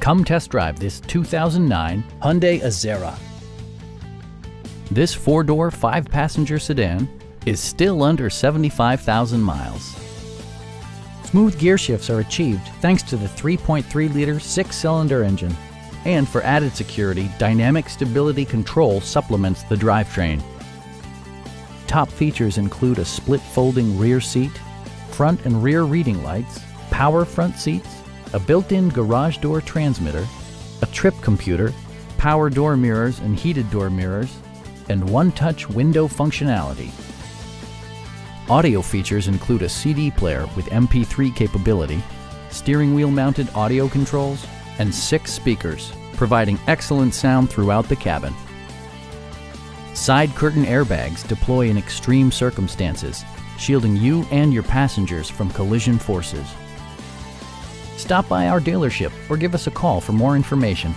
Come test drive this 2009 Hyundai Azera. This 4-door, 5-passenger sedan is still under 75,000 miles. Smooth gear shifts are achieved thanks to the 3.3-liter 6-cylinder engine. And for added security, dynamic stability control supplements the drivetrain. Top features include a split folding rear seat, front and rear reading lights, power front seats, a built-in garage door transmitter, a trip computer, power door mirrors and heated door mirrors, and one-touch window functionality. Audio features include a CD player with MP3 capability, steering wheel mounted audio controls, and 6 speakers, providing excellent sound throughout the cabin. Side curtain airbags deploy in extreme circumstances, shielding you and your passengers from collision forces. Stop by our dealership or give us a call for more information.